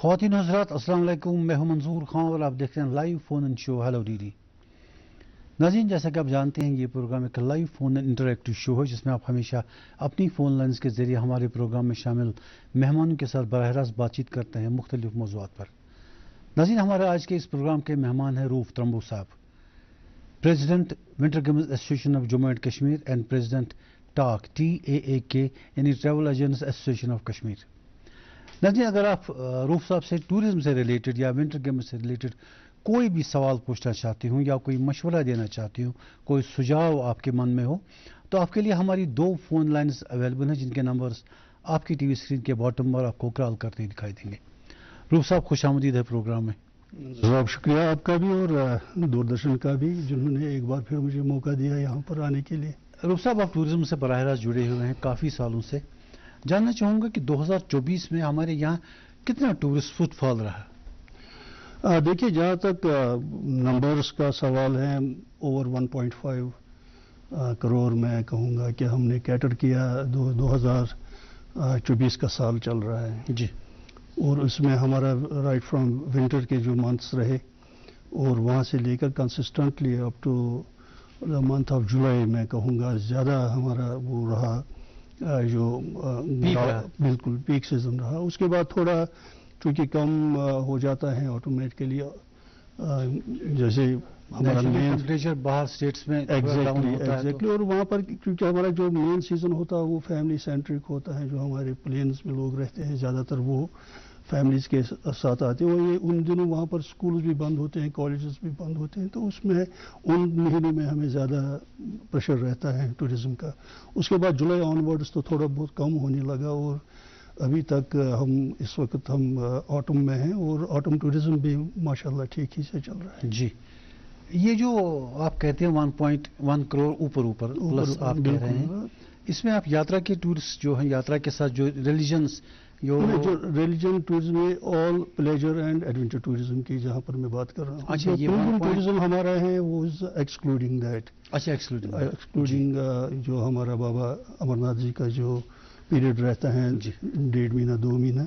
خواتین حضرات السلام علیکم، میں ہوں منظور خان اور آپ دیکھتے ہیں لائیو فون ان شو ہیلو ڈی ڈی۔ ناظرین، جیسا کہ آپ جانتے ہیں یہ پروگرام ایک لائیو فون انٹریکٹیو شو ہے جس میں آپ ہمیشہ اپنی فون لائنز کے ذریعے ہمارے پروگرام میں شامل مہمانوں کے ساتھ براہ راست بات چیت کرتے ہیں مختلف موضوعات پر۔ ناظرین، ہمارے آج کے اس پروگرام کے مہمان ہیں روف ترمبو صاحب، president winter games association of Jammu and Kashmir and president talk TAAK یعنی travel agents association of Kashmir. ناظرین، اگر آپ روف صاحب سے ٹورزم سے ریلیٹڈ یا ونٹر گیمز سے ریلیٹڈ کوئی بھی سوال پوچھنا چاہتی ہوں یا کوئی مشورہ دینا چاہتی ہوں، کوئی سجھاؤ آپ کے من میں ہو، تو آپ کے لیے ہماری 2 فون لائنز اویلیبل ہیں جن کے نمبرز آپ کی ٹی وی اسکرین کے باٹم پر آپ کو کال کرتے دکھائی دیں گے۔ روف صاحب، خوش آمدید ہے پروگرام میں۔ جناب شکریہ آپ کا بھی اور دوردرشن کا بھی، جنہوں نے ایک بار پھر مجھے موقع دیا یہاں پر آنے کے لیے۔ روف صاحب، آپ ٹورزم سے براہ راست جڑے ہوئے ہیں کافی سالوں سے، جاننا چاہوں گا کہ 2024 میں ہمارے یہاں کتنا ٹورسٹ فٹ فال رہا؟ دیکھیے، جہاں تک نمبرز کا سوال ہے، اوور 1.5 کروڑ میں کہوں گا کہ ہم نے کیٹر کیا۔ 2024 کا سال چل رہا ہے جی، اور اس میں ہمارا رائٹ فرام ونٹر کے جو منتھس رہے اور وہاں سے لے کر consistently up to month of July میں کہوں گا زیادہ ہمارا وہ رہا، جو بالکل پیک سیزن رہا۔ اس کے بعد تھوڑا چونکہ کم ہو جاتا ہے آٹومیٹکلی، جیسے ہمارا مین ٹیمپریچر باہر اسٹیٹس میں ایگزیکٹلی، اور وہاں پر کیونکہ ہمارا جو مین سیزن ہوتا ہے وہ فیملی سینٹرک ہوتا ہے، جو ہمارے پلینز میں لوگ رہتے ہیں زیادہ تر وہ فیملیز کے ساتھ آتے ہیں، اور یہ ان دنوں وہاں پر اسکولز بھی بند ہوتے ہیں، کالجز بھی بند ہوتے ہیں، تو اس میں ان مہینوں میں ہمیں زیادہ پریشر رہتا ہے ٹورزم کا۔ اس کے بعد جولائی آن ورڈز تو تھوڑا بہت کم ہونے لگا، اور ابھی تک اس وقت ہم آٹم میں ہیں اور آٹم ٹورزم بھی ماشاءاللہ ٹھیک ہی سے چل رہا ہے۔ جی، یہ جو آپ کہتے ہیں 1.1 کروڑ اوپر پلس آپ کہہ رہے ہیں، اس میں آپ یاترا کے ٹورسٹ جو ہیں، یاترا کے ساتھ جو ریلیجنس جو ریلیجن ٹورزم میں آل پلیجر اینڈ ایڈونچر ٹورزم کی جہاں پر میں بات کر رہا ہوں، اچھا، یہ ٹورزم ہمارا ہے وہ ایکسکلوڈنگ دیٹ، اچھا ایکسکلوڈنگ جو ہمارا بابا امرناتھ جی کا جو پیریڈ رہتا ہے 1.5 مہینہ 2 مہینہ،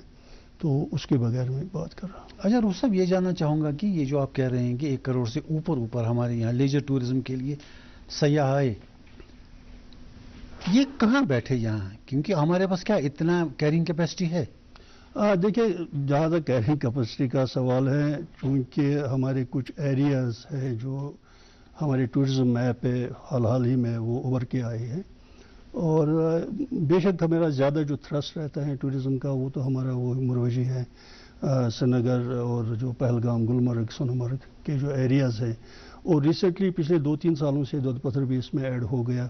تو اس کے بغیر میں بات کر رہا ہوں۔ اچھا روف صاحب، یہ جاننا چاہوں گا کہ یہ جو آپ کہہ رہے ہیں کہ 1 کروڑ سے اوپر ہمارے یہاں لیجر ٹورزم کے لیے سیاح آئے، یہ کہاں بیٹھے یہاں؟ کیونکہ ہمارے پاس کیا اتنا کیرنگ کیپیسٹی ہے؟ دیکھیں، جہاں تک کیرنگ کیپیسٹی کا سوال ہے، چونکہ ہمارے کچھ ایریاز ہیں جو ہمارے ٹورزم میپ پہ حال ہی میں وہ ابھر کے آئے ہیں، اور بے شک ہمارا زیادہ جو تھرسٹ رہتا ہے ٹورزم کا وہ تو ہمارا وہ مروجی ہے، سری نگر اور جو پہلگام، گلمرگ، سونمرگ کے جو ایریاز ہیں، اور ریسنٹلی پچھلے 2-3 سالوں سے دودھ پتھر بھی اس میں ایڈ ہو گیا،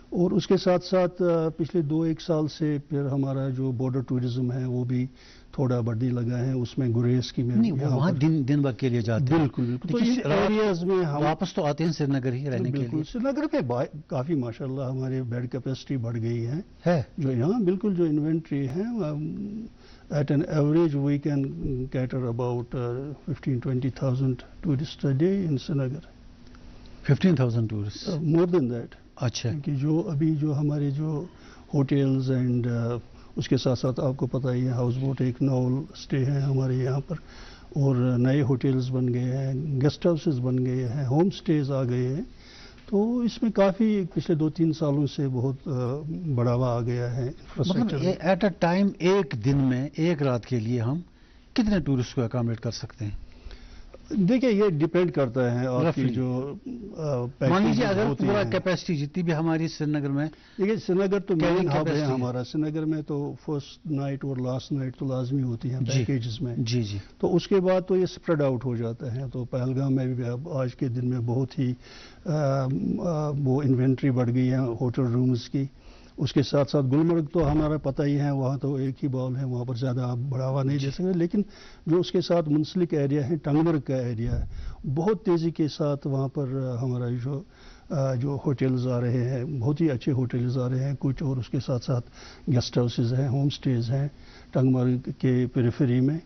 اور اس کے ساتھ ساتھ پچھلے 2-1 سال سے پھر ہمارا جو بارڈر ٹورزم ہے وہ بھی تھوڑا بڑھنے لگا ہے، اس میں گریز کی میں وہاں دن بھر کے لیے جاتے ہیں۔ بالکل تو اس ایریاز میں ہم واپس تو آتے ہیں سری نگر ہی رہنے کے لیے۔ سری نگر پہ کافی ماشاءاللہ ہمارے بیڈ کیپیسٹی بڑھ گئی ہے، جو یہاں بالکل جو انوینٹری ہے at an average we can cater about 15,000-20,000 tourist a day in Srinagar. 15,000 tourist? More than that. اچھا، کہ جو ابھی جو ہمارے جو ہوٹلز اینڈ اس کے ساتھ ساتھ آپ کو پتہ ہی ہے ہاؤس بوٹ ایک ناول اسٹے ہے ہمارے یہاں پر، اور نئے ہوٹلز بن گئے ہیں، گیسٹ ہاؤسز بن گئے ہیں، ہوم اسٹیز آ گئے ہیں، تو اس میں کافی پچھلے 2-3 سالوں سے بہت بڑھاوا آ گیا ہے انفراسٹرکچر۔ ایٹ اے ٹائم ایک دن میں ایک رات کے لیے ہم کتنے ٹورسٹ کو اکاموڈیٹ کر سکتے ہیں؟ دیکھیں، یہ ڈیپینڈ کرتا ہے آپ کی جو مان لیجیے اگر پورا کیپیسٹی جتنی بھی ہماری سری نگر میں، دیکھیے سری نگر تو مین ہب ہے ہمارا، سری نگر میں تو فرسٹ نائٹ اور لاسٹ نائٹ تو لازمی ہوتی ہیں پیکیجز میں، جی جی، تو اس کے بعد تو یہ اسپریڈ آؤٹ ہو جاتا ہے، تو پہلگام میں بھی اب آج کے دن میں بہت ہی وہ انوینٹری بڑھ گئی ہے ہوٹل رومز کی۔ اس کے ساتھ ساتھ گلمرگ تو ہمارا پتہ ہی ہے، وہاں تو ایک ہی بال ہے، وہاں پر زیادہ آپ بڑھاوا نہیں دے سکتے، لیکن جو اس کے ساتھ منسلک ایریا ہے ٹنگمرگ کا ایریا ہے، بہت تیزی کے ساتھ وہاں پر ہمارا جو ہوٹلز آ رہے ہیں، بہت ہی اچھے ہوٹلز آ رہے ہیں کچھ، اور اس کے ساتھ ساتھ گیسٹ ہاؤسز ہیں، ہوم سٹیز ہیں ٹنگمرگ کے پیریفری میں،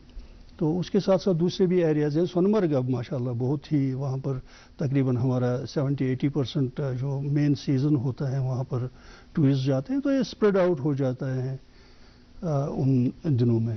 تو اس کے ساتھ ساتھ دوسرے بھی ایریاز ہیں۔ سونمرگ اب ماشاءاللہ بہت ہی وہاں پر تقریباً ہمارا 70-80% جو مین سیزن ہوتا ہے وہاں پر ٹورسٹ جاتے ہیں، تو یہ اسپریڈ آؤٹ ہو جاتا ہے ان دنوں میں۔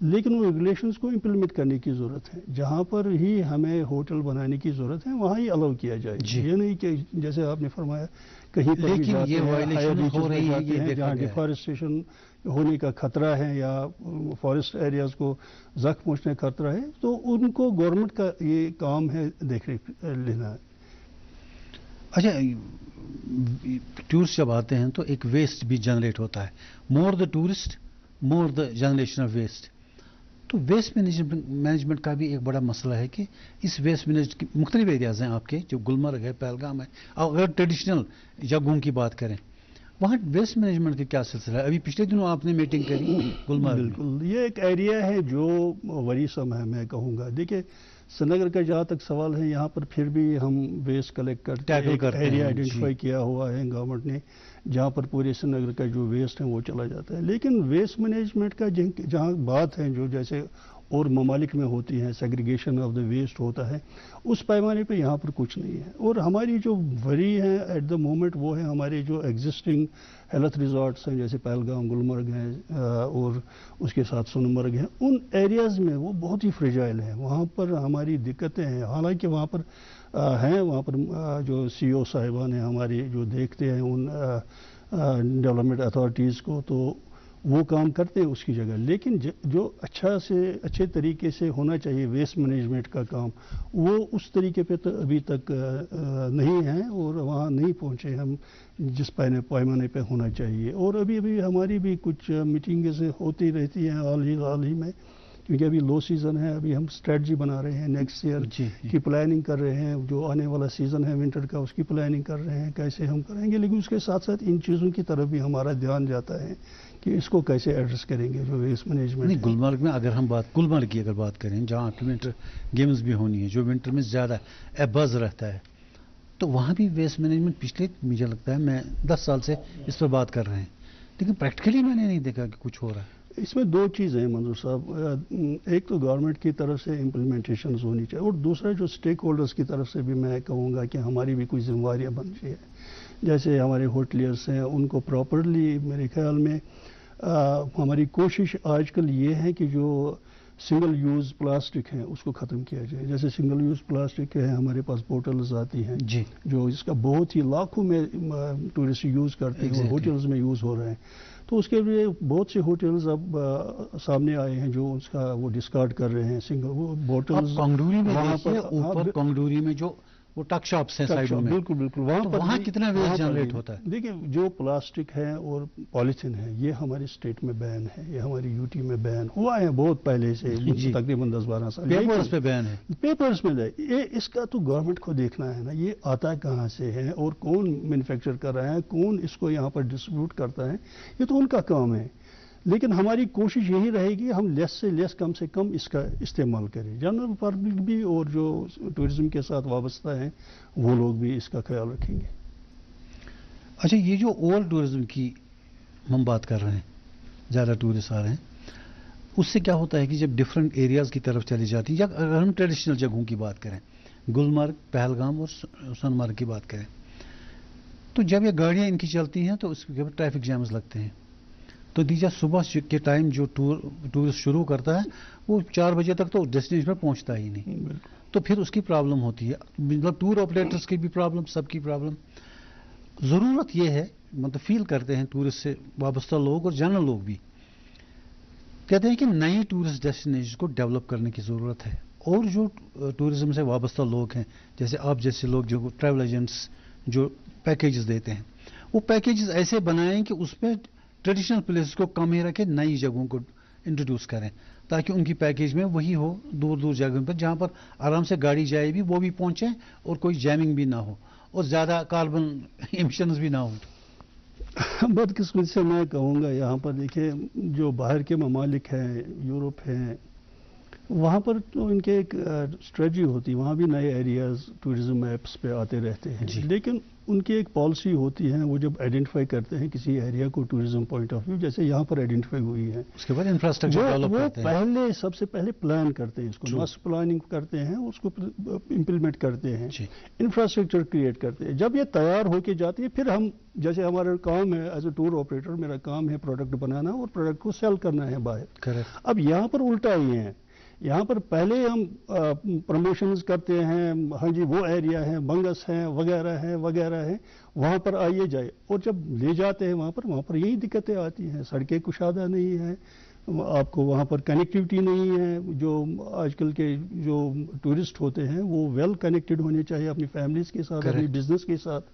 لیکن وہ ریگولیشنز کو امپلیمنٹ کرنے کی ضرورت ہے. جہاں پر ہی ہمیں ہوٹل بنانے کی ضرورت ہے وہاں ہی الاؤ کیا جائے. یہ نہیں کہ جیسے آپ نے فرمایا کہیں پر بھی جاتے ہیں جہاں ڈیفارسٹیشن ہونے کا خطرہ ہے یا فارسٹ ایریاز کو زخم پہنچنے کا خطرہ ہے تو ان کو گورنمنٹ کا یہ کام ہے دیکھ ریکھ لینا. اچھا ٹورسٹ جب آتے ہیں تو ایک ویسٹ بھی جنریٹ ہوتا ہے. More the tourist more the generation of waste. تو ویسٹ مینجمنٹ کا بھی ایک بڑا مسئلہ ہے کہ اس ویسٹ مینجمنٹ مختلف ایریاز ہیں آپ کے جو گلمرگ ہے پہلگام ہے. اگر ٹریڈیشنل جگہوں کی بات کریں وہاں ویسٹ مینجمنٹ کا کیا سلسلہ ہے؟ ابھی پچھلے دنوں آپ نے میٹنگ کری گلمرگ. بالکل یہ ایک ایریا ہے جو وریثم ہے میں کہوں گا. دیکھیے سری نگر کا جہاں تک سوال ہے یہاں پر پھر بھی ہم ویسٹ کلیکٹ کرتے ہیں. ایک ایریا آئیڈینٹیفائی کیا ہوا ہے گورنمنٹ نے جہاں پر پورے سری نگر کا جو ویسٹ ہے وہ چلا جاتا ہے. لیکن ویسٹ مینجمنٹ کا جہاں بات ہے جو جیسے اور ممالک میں ہوتی ہیں سیگریگیشن آف دا ویسٹ ہوتا ہے اس پیمانے پہ یہاں پر کچھ نہیں ہے. اور ہماری جو وری ہے ایٹ دا مومنٹ وہ ہے ہمارے جو ایگزسٹنگ ہیلتھ ریزورٹس ہیں جیسے پہلگام گلمرگ ہیں اور اس کے ساتھ سونمرگ ہیں. ان ایریاز میں وہ بہت ہی فریجائل ہیں. وہاں پر ہماری دقتیں ہیں. حالانکہ وہاں پر ہیں وہاں پر جو سی او صاحبان ہیں ہمارے جو دیکھتے ہیں ان ڈیولپمنٹ اتھارٹیز کو تو وہ کام کرتے ہیں اس کی جگہ. لیکن جو اچھے طریقے سے ہونا چاہیے ویسٹ مینجمنٹ کا کام وہ اس طریقے پہ تو ابھی تک نہیں ہے اور وہاں نہیں پہنچے ہم جس پیمانے پہ ہونا چاہیے. اور ابھی ہماری بھی کچھ میٹنگز ہوتی رہتی ہیں حال ہی میں کیونکہ ابھی لو سیزن ہے. ابھی ہم اسٹریٹجی بنا رہے ہیں نیکسٹ ایئر کی پلاننگ کر رہے ہیں. جو آنے والا سیزن ہے ونٹر کا اس کی پلاننگ کر رہے ہیں کیسے ہم کریں گے. لیکن اس کے ساتھ ساتھ ان چیزوں کی طرف بھی ہمارا دھیان جاتا ہے کہ اس کو کیسے ایڈریس کریں گے جو ویسٹ مینجمنٹ. گلمرگ میں اگر ہم گلمرگ کی اگر بات کریں جہاں ونٹر گیمز بھی ہونی ہے جو ونٹر میں زیادہ بز رہتا ہے تو وہاں بھی ویسٹ مینجمنٹ پچھلے مجھے لگتا ہے میں 10 سال سے اس پر بات کر رہے ہیں لیکن پریکٹیکلی میں نے نہیں دیکھا کہ کچھ ہو رہا ہے. اس میں دو چیزیں ہیں منظور صاحب. ایک تو گورنمنٹ کی طرف سے امپلیمنٹیشنز ہونی چاہیے اور دوسرا جو اسٹیک ہولڈرز کی طرف سے بھی میں کہوں گا کہ ہماری بھی کوئی ذمہ داریاں بنتی ہے. جیسے ہمارے ہوٹلیئرس ہیں ان کو پراپرلی میرے خیال میں ہماری کوشش آج کل یہ ہے کہ جو سنگل یوز پلاسٹک ہیں اس کو ختم کیا جائے. جیسے سنگل یوز پلاسٹک ہے ہمارے پاس بوٹلز آتی ہیں جو اس کا بہت ہی لاکھوں میں ٹورسٹ یوز کرتے ہیں ہوٹلز میں یوز ہو رہے ہیں. تو اس کے لیے بہت سے ہوٹلز اب سامنے آئے ہیں جو اس کا وہ ڈسکارڈ کر رہے ہیں سنگل بوٹلز. کانگڈوری میں جو وہ ٹک شاپس ہیں سائڈوں میں بالکل وہاں کتنا ویسٹ جنریٹ ہوتا ہے. دیکھیں جو پلاسٹک ہے اور پالیتھین ہے یہ ہمارے اسٹیٹ میں بین ہے. یہ ہماری یوٹی میں بین ہوا ہے بہت پہلے سے تقریباً 10-12 سال. پیپرز پہ بین ہے. پیپرز میں یہ اس کا تو گورنمنٹ کو دیکھنا ہے نا یہ آتا کہاں سے ہے اور کون مینوفیکچر کر رہا ہے کون اس کو یہاں پر ڈسٹریبیوٹ کرتا ہے یہ تو ان کا کام ہے. لیکن ہماری کوشش یہی رہے گی ہم لیس سے لیس کم سے کم اس کا استعمال کریں. جنرل پبلک بھی اور جو ٹورزم کے ساتھ وابستہ ہیں وہ لوگ بھی اس کا خیال رکھیں گے. اچھا یہ جو اول ٹورزم کی ہم بات کر رہے ہیں زیادہ ٹورسٹ آ رہے ہیں اس سے کیا ہوتا ہے کہ جب ڈفرینٹ ایریاز کی طرف چلی جاتی ہے یا اگر ہم ٹریڈیشنل جگہوں کی بات کریں گلمرگ پہلگام اور سونمرگ کی بات کریں تو جب یہ گاڑیاں ان کی چلتی ہیں تو اس کے اوپر ٹریفک جیمز لگتے ہیں. تو نتیجہ صبح کے ٹائم جو ٹورسٹ شروع کرتا ہے وہ 4 بجے تک تو ڈیسٹینیشن پر پہنچتا ہی نہیں. تو پھر اس کی پرابلم ہوتی ہے مطلب ٹور آپریٹرس کی بھی پرابلم سب کی پرابلم. ضرورت یہ ہے مطلب فیل کرتے ہیں ٹورسٹ سے وابستہ لوگ اور جنرل لوگ بھی کہتے ہیں کہ نئی ٹورسٹ ڈیسٹینیشن کو ڈیولپ کرنے کی ضرورت ہے. اور جو ٹورزم سے وابستہ لوگ ہیں جیسے آپ جیسے لوگ جو ٹریول ایجنٹس جو پیکیجز دیتے ہیں وہ پیکیجز ایسے بنائیں کہ اس پہ ٹریڈیشنل پلیسز کو کم ہی رکھے نئی جگہوں کو انٹروڈیوس کریں تاکہ ان کی پیکیج میں وہی ہو دور جگہوں پر جہاں پر آرام سے گاڑی جائے بھی وہ بھی پہنچے اور کوئی جیمنگ بھی نہ ہو اور زیادہ کاربن ایمشنز بھی نہ ہوں. بدقسمتی سے میں کہوں گا یہاں پر دیکھیں جو باہر کے ممالک ہیں یورپ ہیں وہاں پر تو ان کے ایک اسٹریٹجی ہوتی ہے، وہاں بھی نئے ایریاز ٹورزم ایپس پہ آتے رہتے ہیں، لیکن ان کی ایک پالیسی ہوتی ہے، وہ جب آئیڈینٹیفائی کرتے ہیں کسی ایریا کو ٹورزم پوائنٹ آف ویو، جیسے یہاں پر آئیڈینٹیفائی ہوئی ہے، اس کے بعد انفراسٹرکچر ڈیولپ کرتے ہیں، پہلے سب سے پہلے پلان کرتے ہیں، اس کو ماسٹر پلاننگ کرتے ہیں، اس کو امپلیمنٹ کرتے ہیں، انفراسٹرکچر کریٹ کرتے ہیں. جب یہ تیار ہو کے جاتی ہے پھر ہم، جیسے ہمارا کام ہے ایز اے ٹور آپریٹر، میرا کام ہے پروڈکٹ بنانا اور پروڈکٹ کو سیل کرنا ہے باہر. اب یہاں پر الٹا ہی ہے، یہاں پر پہلے ہم پروموشنز کرتے ہیں، ہاں جی وہ ایریا ہے، بنگس ہے وغیرہ ہے وغیرہ ہے، وہاں پر آئیے جائے، اور جب لے جاتے ہیں وہاں پر یہی دقتیں آتی ہیں، سڑکیں کشادہ نہیں ہیں، آپ کو وہاں پر کنیکٹیوٹی نہیں ہے. جو آج کل کے جو ٹورسٹ ہوتے ہیں وہ ویل کنیکٹڈ ہونے چاہیے اپنی فیملیز کے ساتھ، اپنی بزنس کے ساتھ.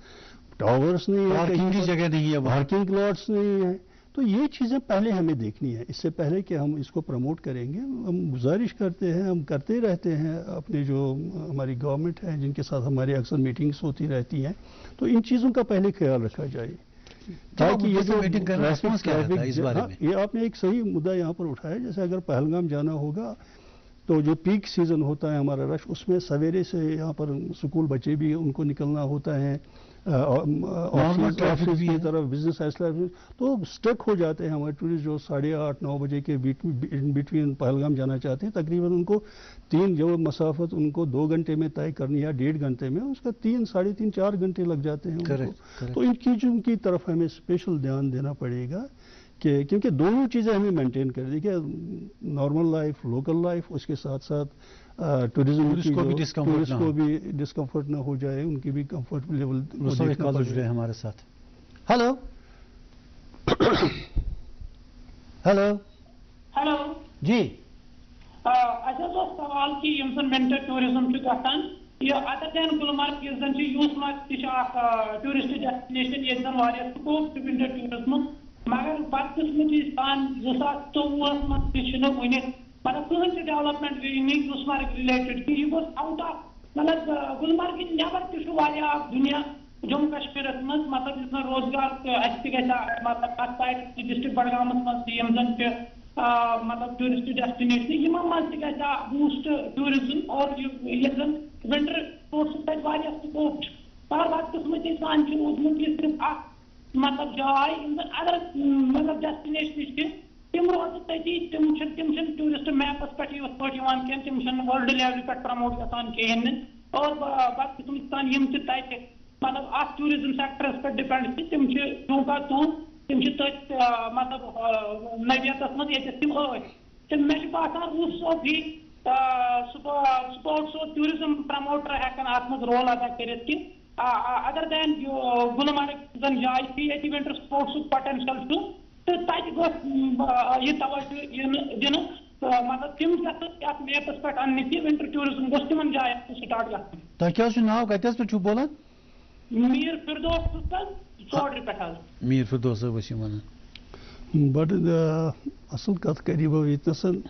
ٹاورس نہیں ہے، پارکنگ کی جگہ نہیں ہے، پارکنگ لاٹس نہیں ہے. تو یہ چیزیں پہلے ہمیں دیکھنی ہے، اس سے پہلے کہ ہم اس کو پروموٹ کریں گے. ہم گزارش کرتے ہیں، ہم کرتے رہتے ہیں اپنے جو ہماری گورنمنٹ ہے جن کے ساتھ ہماری اکثر میٹنگز ہوتی رہتی ہیں، تو ان چیزوں کا پہلے خیال رکھا جائے تاکہ یہ جو یہ آپ نے ایک صحیح مدعا یہاں پر اٹھایا. جیسے اگر پہلگام جانا ہوگا تو جو پیک سیزن ہوتا ہے ہمارا رش، اس میں سویرے سے یہاں پر اسکول بچے بھی ان کو نکلنا ہوتا ہے، آفس کی طرف بزنس ایسا، تو اسٹک ہو جاتے ہیں ہمارے ٹورسٹ جو 8:30-9 بجے کے بٹوین پہلگام جانا چاہتے ہیں. تقریباً ان کو جو مسافت ان کو 2 گھنٹے میں طے کرنی ہے 1.5 گھنٹے میں، اس کا 3-4.5 گھنٹے لگ جاتے ہیں ان کو. تو ان چیزوں کی طرف ہمیں اسپیشل دھیان دینا پڑے گا کیونکہ دونوں چیزیں ہمیں مینٹین کر دی کہ نارمل لائف، لوکل لائف، اس کے ساتھ ساتھ ٹورزم کو بھی ڈسکمفرٹ نہ ہو جائے، ان کی بھی کمفرٹ لیول. جڑے ہمارے ساتھ. ہلو ہلو ہلو جی، اچھا سوال کہ یم زن ونٹر ٹورزم گژھان یہ ادر دین گلمرگ یس زن یوسمرگ تہ ٹورسٹ ڈیسٹنیشن یت زن واریاہ سکوپ ونٹر ٹورزم، مگر بدقسمتی سان 2024 من تہ ونہ مطلب کہین ڈیولپمنٹ گئی یوسمرگ ریلیٹڈ کہ یہ گوس آؤٹ آف مطلب گلمرگ نبر تہ واریاہ دنیا جموں کشمیر من، مطلب اس روزگار اچھے گھا مطلب ات سائڈ ڈسٹرکٹ بڈگامس من یم زن مطلب ٹورسٹ ڈیسٹنیشن یمن من تہ گھا بوسٹ ٹورزم اور یس زن ونٹر سپورٹس تک واریاہ سکوپ. پر بدقسمتی سان روزمت یہ صرف اخ مطلب جائے یم زن ادر مطلب ڈیسٹنیشن تم روز تتی تم ٹورسٹ میپس پہ یت پہ کی تم ورلڈ لیول پہ پرموٹ گھان کہین، اور بدقسمتی سان یم تہ مطلب ات ٹورزم سیکٹرس پہ ڈپینڈ تم چونکہ تم تت مطلب نویتس من یتس تم تم مے باسان روف صوب ہی سپورٹس اور ٹورزم پرموٹر ہیکن ات من رول ادا کرت کہ ادر دین گلمرگ زن جائے تھی یہ ونٹر سپورٹس پوٹینشل تو تت گوس یہ توجہ دن مطلب تم ات میپس پہ ان کہ ونٹر ٹورزم گوس تمن جائن سٹارٹ گھن. تہ کیا ناو کتس پہ بولان؟ میر فردوس چوڑری پہ. میر فردوس صاحب ونان. بڑ اصل کت کری بہ یتنسن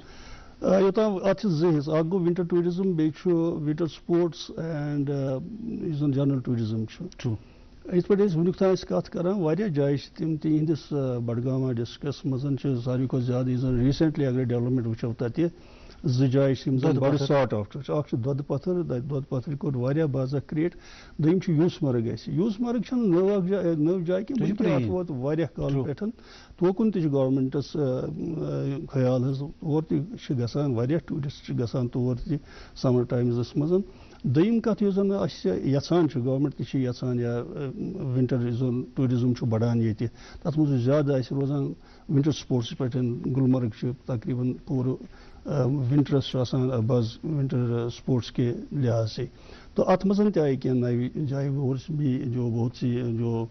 یوتام ات زٕ اکھ گو ونٹر ٹورزم بیٚیہِ چھُ ونٹر سپورٹس اینڈ یُس زن جنرل ٹورزم چھُ. یِتھ پٲٹھۍ أسۍ وٕنیُک تام کتھ کران واریاہ جایہِ چھِ تِم تِہنٛدِس بڈگامہ ڈسٹرکس منٛز چھِ ساروی کھۄتہٕ زیادٕ یُس زن ریسنٹلی اگر ڈیولپمنٹ وٕچھو تتہِ 2 جایہِ چھِ یِم زن بڑٕ ساٹ آفٹر چھِ. اکھ چھُ دۄدٕ پتھر، دۄدٕ پتھرِ کوٚر واریاہ بازا کریٹ. دوٚیِم چھُ یوٗسمرگ اَسہِ. یوٗسمرگ چھنہٕ نٔو جاے کینٛہہ بلکہِ اتھ ووت واریاہ کالہٕ پٮ۪ٹھ. توکُن تہِ چھُ گورمنٹس خیال حظ، اور تہِ چھِ گژھان واریاہ ٹوٗرِسٹ چھِ گژھان تور تہِ سمر ٹایمزس منٛز. دوٚیِم کتھ یُس زن اَسہِ یژھان چھُ، گورمنٹ تہِ چھِ یژھان یا ونٹر یُس زن ٹوٗرزم چھُ بڑان ییٚتہِ، تتھ منٛز چھُ زیادٕ اَسہِ روزان ونٹر سپورٹس پٮ۪ٹھ. گلمرگ چھُ تقریباً پوٗرٕ ونٹرس چھُ آسان بز ونٹر سپورٹس کے لحاظ سے. تو ات منٛز تہِ آیہِ کینٛہہ نوِ جایہِ اور بھی جو بہت سی جو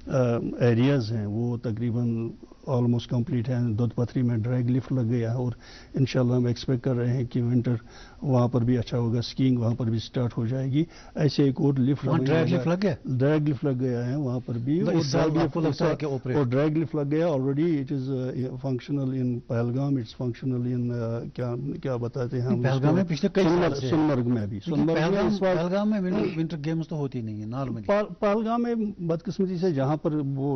ایریاز ہیں وہ تقریباً آلموسٹ کمپلیٹ ہیں. دودھ پتھری میں ڈریگ لفٹ لگ گیا ہے اور انشاءاللہ ہم ایکسپیکٹ کر رہے ہیں کہ ونٹر وہاں پر بھی اچھا ہوگا، اسکیئنگ وہاں پر بھی اسٹارٹ ہو جائے گی. ایسے ایک اور لفٹ ڈریگ لفٹ لگ گیا ہے وہاں پر بھی، اور ڈریگ لفٹ لگ گیا already. It is functional in Pahalgam, it's functional in کیا بتاتے ہیں سونمرگ میں بھی. پہلگام میں ونٹر گیمز تو ہوتی نہیں ہے نارملی. پہلگام میں بدقسمتی سے جہاں پر وہ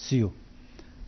CEO,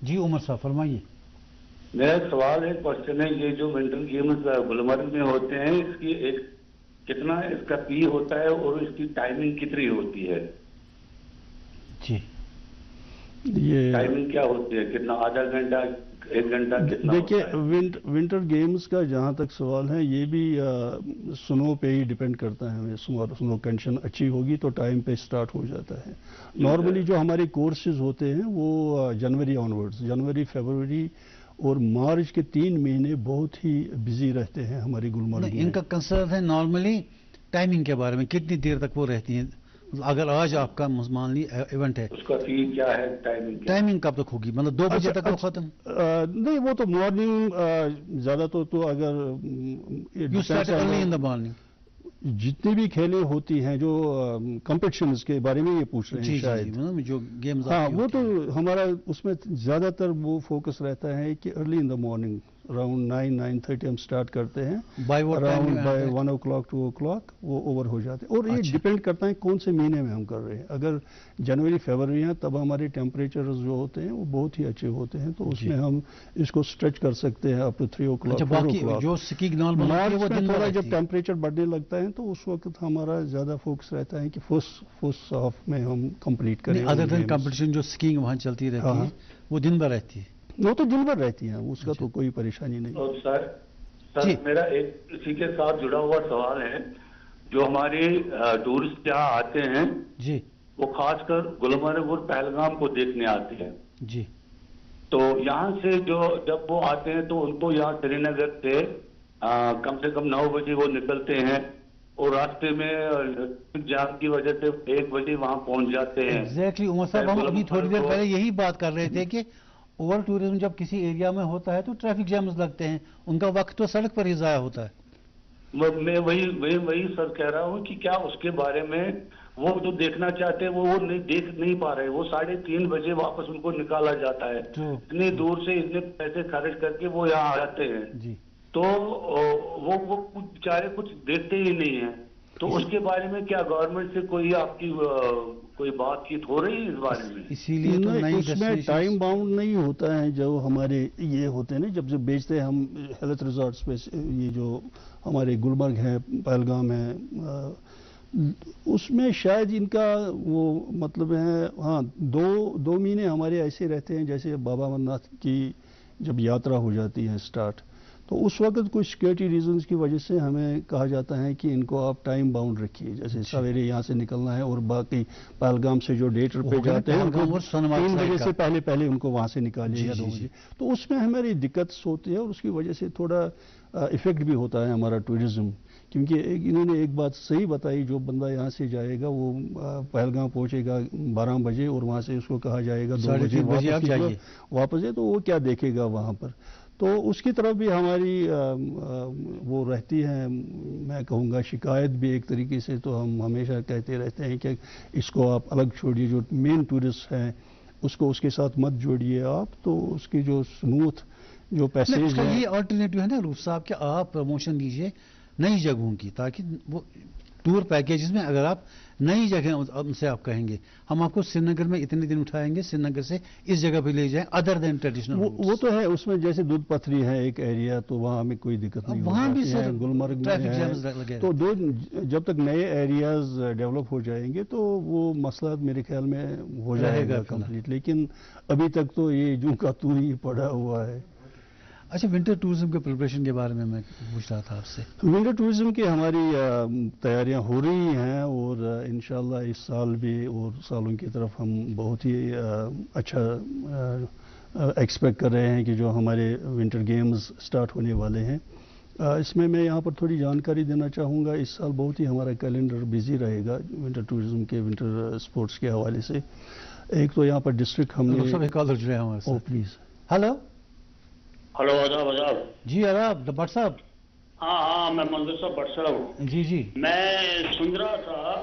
جی عمر صاحب فرمائیے. میرا سوال ہے, کوشچن ہے, یہ جو ونٹر گیمز گلمرگ میں ہوتے ہیں اس کی ایک کتنا اس کا فی ہوتا ہے اور اس کی ٹائمنگ کتنی ہوتی ہے؟ جی یہ ٹائمنگ کیا ہوتی ہے, کتنا, آدھا گھنٹہ, 1 گھنٹہ, کتنا؟ دیکھیے ونٹر گیمز کا جہاں تک سوال ہے یہ بھی سنو پہ ہی ڈیپینڈ کرتا ہے. سنو کنڈیشن اچھی ہوگی تو ٹائم پہ سٹارٹ ہو جاتا ہے. نارملی جو ہمارے کورسز ہوتے ہیں وہ جنوری آنورڈز, جنوری, فیبروری اور مارچ کے 3 مہینے بہت ہی بزی رہتے ہیں ہماری گلمرگ میں. ان کا کنسرن ہے نارملی ٹائمنگ کے بارے میں, کتنی دیر تک وہ رہتی ہیں. اگر آج آپ کا مان لی ایونٹ ہے, اس کا فی کیا ہے, ٹائمنگ کب تک ہوگی, مطلب 2 بجے تک وہ ختم؟ نہیں, وہ تو مارننگ زیادہ تو اگر you start early in the morning. جتنی بھی کھیلیں ہوتی ہیں جو کمپٹیشنز کے بارے میں یہ پوچھ رہے ہیں شاید, جو گیمز, ہاں وہ تو ہمارا اس میں زیادہ تر وہ فوکس رہتا ہے کہ early in the morning around 9-9:30 ہم سٹارٹ کرتے ہیں, اراؤنڈ بائی 1 o'clock 2 o'clock وہ اوور ہو جاتے ہیں. اور یہ ڈپینڈ کرتا ہے کون سے مہینے میں ہم کر رہے ہیں. اگر جنوری فیبروری ہیں تب ہمارے ٹیمپریچرز جو ہوتے ہیں وہ بہت ہی اچھے ہوتے ہیں, تو اس میں ہم اس کو اسٹریچ کر سکتے ہیں اپ ٹو 3 o'clock 4 o'clock. جو سکیگ نارمل وہ تھوڑا جب ٹیمپریچر بڑھنے لگتا ہے تو اس وقت ہمارا زیادہ فوکس رہتا ہے کہ فرسٹ ہاف میں ہم کمپلیٹ کریں. ادر دین کمپٹیشن جو سکیگ وہاں چلتی رہتی ہے وہ دن بھر رہتی ہے, وہ تو دن بھر رہتی ہیں, اس کا تو کوئی پریشانی نہیں. اور سر میرا ایک اسی کے ساتھ جڑا ہوا سوال ہے, جو ہمارے ٹورسٹ یہاں آتے ہیں جی وہ خاص کر گلمرگ اور پہلگام کو دیکھنے آتے ہیں جی, تو یہاں سے جب وہ آتے ہیں تو ان کو یہاں سری نگر سے کم سے کم 9 بجے وہ نکلتے ہیں اور راستے میں جام کی وجہ سے 1 بجے وہاں پہنچ جاتے ہیں. ایگزیکٹلی عمر صاحب, ہم ابھی تھوڑی دیر پہلے یہی بات کر رہے تھے کہ اوور ٹورزم جب کسی ایریا میں ہوتا ہے تو ٹریفک جیمز لگتے ہیں, ان کا وقت تو سڑک پر ہی ضائع ہوتا ہے. میں وہی سر کہہ رہا ہوں کہ کیا اس کے بارے میں وہ جو دیکھنا چاہتے ہیں وہ دیکھ نہیں پا رہے, وہ 3:30 بجے واپس ان کو نکالا جاتا ہے, اتنی دور سے اتنے پیسے خرچ کر کے وہ یہاں آتے ہیں جی, تو وہ بیچارے کچھ دیکھتے ہی نہیں ہیں. تو اس کے بارے میں کیا گورنمنٹ سے کوئی آپ کی کوئی بات چیت ہو رہی ہے اس بارے میں؟ اسی لیے تو اس میں ٹائم باؤنڈ نہیں ہوتا ہے. جو ہمارے یہ ہوتے ہیں نا جب سے بیچتے ہیں ہم ہیلتھ ریزورٹس پہ, یہ جو ہمارے گلمرگ ہے, پہلگام ہے, اس میں شاید ان کا وہ مطلب ہے, ہاں 2 مہینے ہمارے ایسے رہتے ہیں جیسے بابا امرناتھ کی جب یاترا ہو جاتی ہے سٹارٹ, تو اس وقت کچھ سیکورٹی ریزنز کی وجہ سے ہمیں کہا جاتا ہے کہ ان کو آپ ٹائم باؤنڈ رکھیے, جیسے سویرے یہاں سے نکلنا ہے اور باقی پہلگام سے جو ڈے ٹرپ پہ جاتے ہیں 3 بجے سے پہلے ان کو وہاں سے نکالیے یا 2 بجے. تو اس میں ہماری دقت ہوتی ہے اور اس کی وجہ سے تھوڑا افیکٹ بھی ہوتا ہے ہمارا ٹورزم, کیونکہ انہوں نے ایک بات صحیح بتائی, جو بندہ یہاں سے جائے گا وہ پہلگام پہنچے گا 12 بجے اور وہاں سے اس کو کہا جائے گا 2 بجے واپس ہے, تو وہ کیا دیکھے گا وہاں پر. تو اس کی طرف بھی ہماری وہ رہتی ہے, میں کہوں گا شکایت بھی ایک طریقے سے. تو ہم ہمیشہ کہتے رہتے ہیں کہ اس کو آپ الگ چھوڑیے, جو مین ٹورسٹ ہیں اس کو اس کے ساتھ مت جوڑیے آپ, تو اس کی جو اسموتھ جو پیسیج ہے. یہ آلٹرنیٹو ہے نا روف صاحب, کہ آپ پروموشن دیجئے نئی جگہوں کی, تاکہ وہ ٹور پیکیجز میں اگر آپ نئی جگہ ان سے آپ کہیں گے ہم آپ کو سری نگر میں اتنے دن اٹھائیں گے, سری نگر سے اس جگہ پہ لے جائیں, ادر دین ٹریڈیشنل. وہ تو ہے, اس میں جیسے دودھ پتھری ہے ایک ایریا, تو وہاں ہمیں کوئی دقت نہیں, وہاں بھی گلمرگ میں ہے. تو جب تک نئے ایریاز ڈیولپ ہو جائیں گے تو وہ مسئلہ میرے خیال میں ہو جائے گا کمپلیٹ, لیکن ابھی تک تو یہ جو کا تو ہی پڑا ہوا ہے. اچھا, ونٹر ٹورزم کے پریپریشن کے بارے میں پوچھ رہا تھا آپ سے. ونٹر ٹورزم کی ہماری تیاریاں ہو رہی ہیں اور انشاءاللہ اس سال بھی اور سالوں کی طرف ہم بہت ہی اچھا ایکسپیکٹ کر رہے ہیں کہ جو ہمارے ونٹر گیمز سٹارٹ ہونے والے ہیں. اس میں یہاں پر تھوڑی جانکاری دینا چاہوں گا, اس سال بہت ہی ہمارا کیلنڈر بزی رہے گا ونٹر ٹورزم کے, ونٹر سپورٹس کے حوالے سے. ایک تو یہاں پر ڈسٹرکٹ ہم نے پلیز. ہلو آداب. جی آداب بٹ صاحب. ہاں میں منظور صاحب بٹ صاحب ہوں. جی میں سن رہا تھا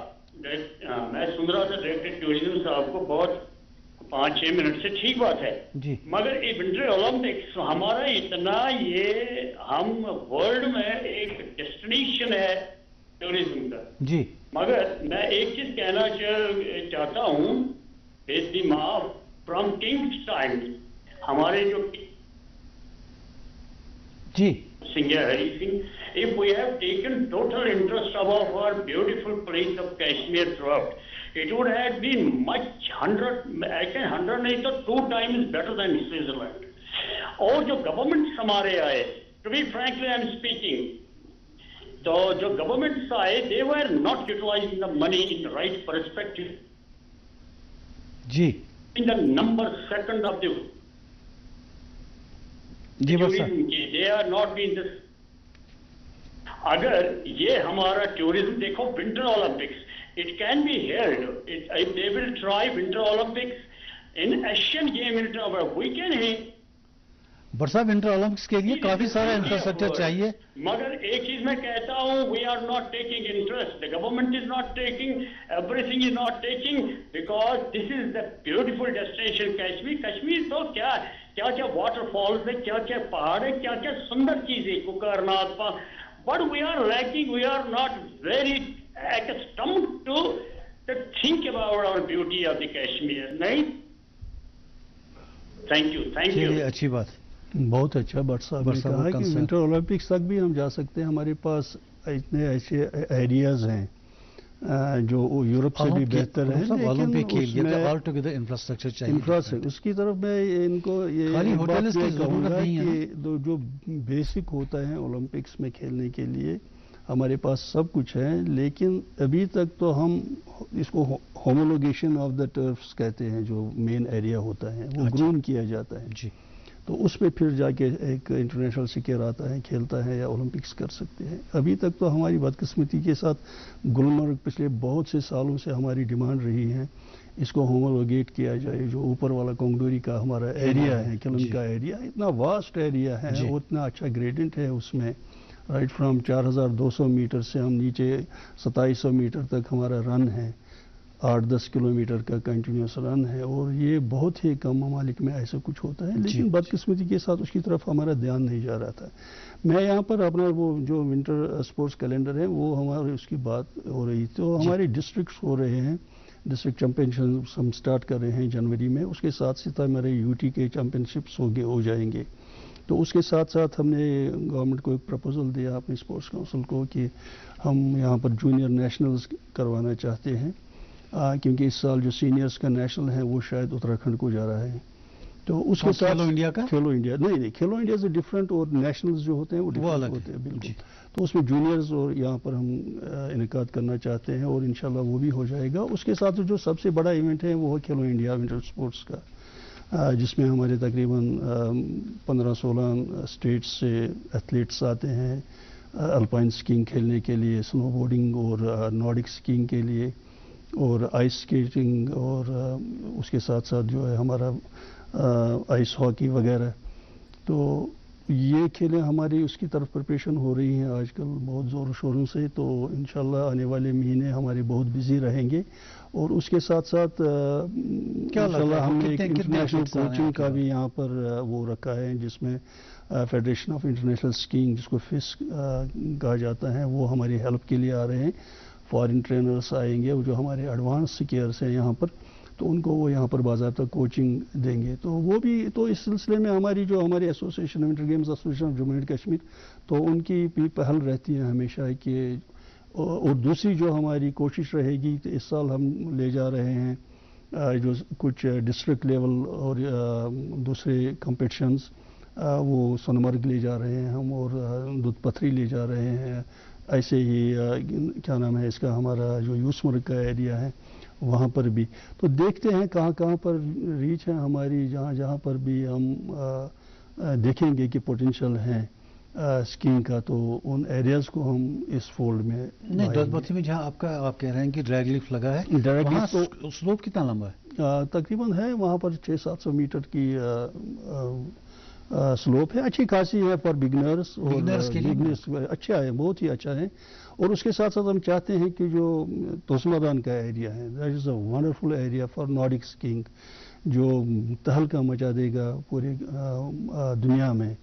ڈائریکٹر ٹورزم صاحب کو بہت 5-6 منٹ سے, ٹھیک بات ہے جی, مگر یہ ونٹر اولمپکس ہمارا اتنا, یہ ہم ورلڈ میں ایک ڈیسٹینیشن ہے ٹورزم کا جی, مگر میں ایک چیز کہنا چاہتا ہوں, فرام کنگز ٹائم ہمارے جو جی Hari Singh, if we have taken total interest about our beautiful place of Kashmir throughout, it would have been much 100 نہیں تو 2 times better than Switzerland. اور جو گورنمنٹس ہمارے آئے, to be frankly I am speaking, تو جو governments آئے, they were not utilizing the money in the right perspective. G In the number second of the جی بس they are not being this. اگر یہ ہمارا ٹورزم دیکھو, winter Olympics, it can be held, if they will try winter Olympics in Asian game, we can Birsa winter Olympics کے لیے کافی سارا infrastructure چاہیے. مگر ایک چیز میں کہتا ہوں, we are not taking interest, the government is not taking, everything is not taking, because this is the beautiful destination Kashmir. Kashmir تو کیا کیا واٹر فالز ہے, کیا کیا پہاڑ ہے, کیا کیا سندر چیزیں, Kokernag, but we are lacking, we are not very accustomed to think about our beauty of the Kashmir. نہیں, thank you. اچھی بات, بہت اچھا بٹ صاحب نے کہا کہ ونٹر اولمپکس تک بھی ہم جا سکتے ہیں. ہمارے پاس اتنے ایسے ایریاز ہیں جو یورپ سے بھی بہتر ہیں, لیکن اس کی طرف میں ان کو یہ کہوں گا کہ جو بیسک ہوتا ہے اولمپکس میں کھیلنے کے لیے ہمارے پاس سب کچھ ہے, لیکن ابھی تک تو ہم اس کو ہومولوگیشن آف دا ٹرفس کہتے ہیں, جو مین ایریا ہوتا ہے وہ گروم کیا جاتا ہے. جی, تو اس میں پھر جا کے ایک انٹرنیشنل سکر آتا ہے, کھیلتا ہے یا اولمپکس کر سکتے ہیں. ابھی تک تو ہماری بدقسمتی کے ساتھ گلمرگ پچھلے بہت سے سالوں سے ہماری ڈیمانڈ رہی ہے اس کو ہومولوگیٹ کیا جائے. جو اوپر والا کونگڈوری کا ہمارا ایریا ہے, کلن کا ایریا, اتنا واسٹ ایریا ہے, اتنا اچھا گریڈنٹ ہے اس میں, رائٹ فرام 4200 میٹر سے ہم نیچے 2700 میٹر تک ہمارا رن ہے, 8-10 کلومیٹر کا کنٹینیوس رن ہے, اور یہ بہت ہی کم ممالک میں ایسا کچھ ہوتا ہے. لیکن بدقسمتی کے ساتھ اس کی طرف ہمارا دھیان نہیں جا رہا تھا. میں یہاں پر اپنا وہ جو ونٹر اسپورٹس کیلنڈر ہے وہ ہمارے اس کی بات ہو رہی, تو ہمارے ڈسٹرکٹس ہو رہے ہیں, ڈسٹرکٹ چیمپئن شپ ہم سٹارٹ کر رہے ہیں جنوری میں. اس کے ساتھ ساتھ ہمارے UT کے چیمپئن شپس ہو جائیں گے. تو اس کے ساتھ ساتھ ہم نے گورنمنٹ کو ایک پرپوزل دیا اپنے اسپورٹس کونسل کو کہ ہم یہاں پر جونیئر نیشنلز کروانا چاہتے ہیں, کیونکہ اس سال جو سینئرز کا نیشنل ہے وہ شاید اتراکھنڈ کو جا رہا ہے. تو اس کے ساتھ کھیلو انڈیا کا, کھیلو انڈیا نہیں, کھیلو انڈیا سے ڈفرینٹ, اور نیشنلز جو ہوتے ہیں وہ ڈفرینٹ ہوتے ہیں بالکل. تو اس میں جونیئرز اور یہاں پر ہم انعقاد کرنا چاہتے ہیں, اور انشاءاللہ وہ بھی ہو جائے گا. اس کے ساتھ جو سب سے بڑا ایونٹ ہے وہ ہے کھیلو انڈیا ونٹر اسپورٹس کا, جس میں ہمارے تقریباً 15-16 اسٹیٹس سے ایتھلیٹس آتے ہیں الپائن اسکینگ کھیلنے کے لیے, سنو بورڈنگ اور نارڈک اسکینگ کے لیے, اور آئس اسکیٹنگ, اور اس کے ساتھ ساتھ جو ہے ہمارا آئس ہاکی وغیرہ. تو یہ کھیلیں ہماری اس کی طرف پریپریشن ہو رہی ہیں آج کل بہت زور و شوروں سے. تو انشاءاللہ آنے والے مہینے ہمارے بہت بزی رہیں گے. اور اس کے ساتھ ساتھ انشاءاللہ ہم نے ایک انٹرنیشنل کوچنگ کا بھی یہاں پر وہ رکھا ہے, جس میں فیڈریشن آف انٹرنیشنل اسکینگ, جس کو FIS کہا جاتا ہے, وہ ہماری ہیلپ کے لیے آ رہے ہیں. فارن ٹرینرس آئیں گے جو ہمارے ایڈوانس سکیئرس ہیں یہاں پر, تو ان کو وہ یہاں پر باضابطہ کوچنگ دیں گے. تو وہ بھی, تو اس سلسلے میں ہماری جو ہماری association winter games association of Jammu and Kashmir, تو ان کی بھی پہل رہتی ہے ہمیشہ کہ, اور دوسری جو ہماری کوشش رہے گی تو اس سال ہم لے جا رہے ہیں جو کچھ ڈسٹرکٹ لیول اور دوسرے کمپٹیشنز, وہ سونمرگ لے جا رہے ہیں ہم, اور دودھ پتھری لے جا رہے ہیں. ایسے ہی کیا نام ہے اس کا, ہمارا جو یوسمرگ کا ایریا ہے وہاں پر بھی. تو دیکھتے ہیں کہاں پر ریچ ہے ہماری, جہاں پر بھی ہم دیکھیں گے کہ پوٹینشیل ہے اسکینگ کا, تو ان ایریاز کو ہم اس فولڈ میں. نہیں, دودھ پتھری میں جہاں آپ کہہ رہے ہیں کہ ڈریگ لیف لگا ہے, ڈریگ لیف تو سلوپ کتنا لمبا ہے؟ تقریباً ہے وہاں پر 600-700 میٹر کی سلوپ ہے, اچھی خاصی ہے فار بگنرس, اور اچھا ہے, بہت ہی اچھا ہے. اور اس کے ساتھ ساتھ ہم چاہتے ہیں کہ جو توسمادان کا ایریا ہے, that is a wonderful area for Nordic skiing, جو تہلکہ مچا دے گا پورے دنیا میں.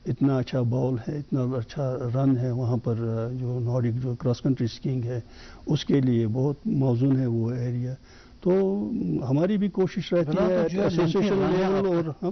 اتنا اچھا باؤل ہے, اتنا اچھا رن ہے وہاں پر, جو نارڈک جو کراس کنٹری اسکینگ ہے اس کے لیے بہت موزون ہے وہ ایریا. تو ہماری بھی کوشش رہتی ہے ایسوسیشن لیول, اور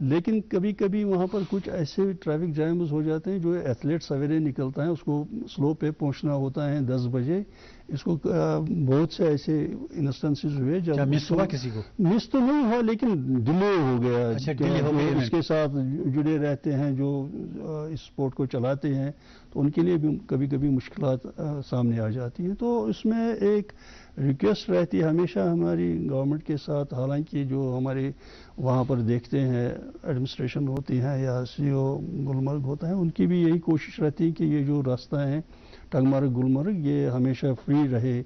لیکن کبھی کبھی وہاں پر کچھ ایسے ٹریفک جیمز ہو جاتے ہیں جو ایتھلیٹ سویرے نکلتا ہے، اس کو سلو پہ پہنچنا ہوتا ہے 10 بجے. اس کو بہت سے ایسے انسٹنسز ہوئے جب مس ہوا، کسی کو مس تو نہیں ہوا لیکن ڈیلے ہو گیا. ڈیلے اس کے ساتھ جڑے رہتے ہیں جو اس اسپورٹ کو چلاتے ہیں تو ان کے لیے بھی کبھی کبھی مشکلات سامنے آ جاتی ہیں. تو اس میں ایک ریکویسٹ رہتی ہے ہمیشہ ہماری گورنمنٹ کے ساتھ، حالانکہ جو ہمارے وہاں پر دیکھتے ہیں ایڈمنسٹریشن ہوتی ہیں یا سی او گلمرگ ہوتا ہے، ان کی بھی یہی کوشش رہتی ہے کہ یہ جو راستہ ہے ٹنگمرگ گلمرگ یہ ہمیشہ فری رہے،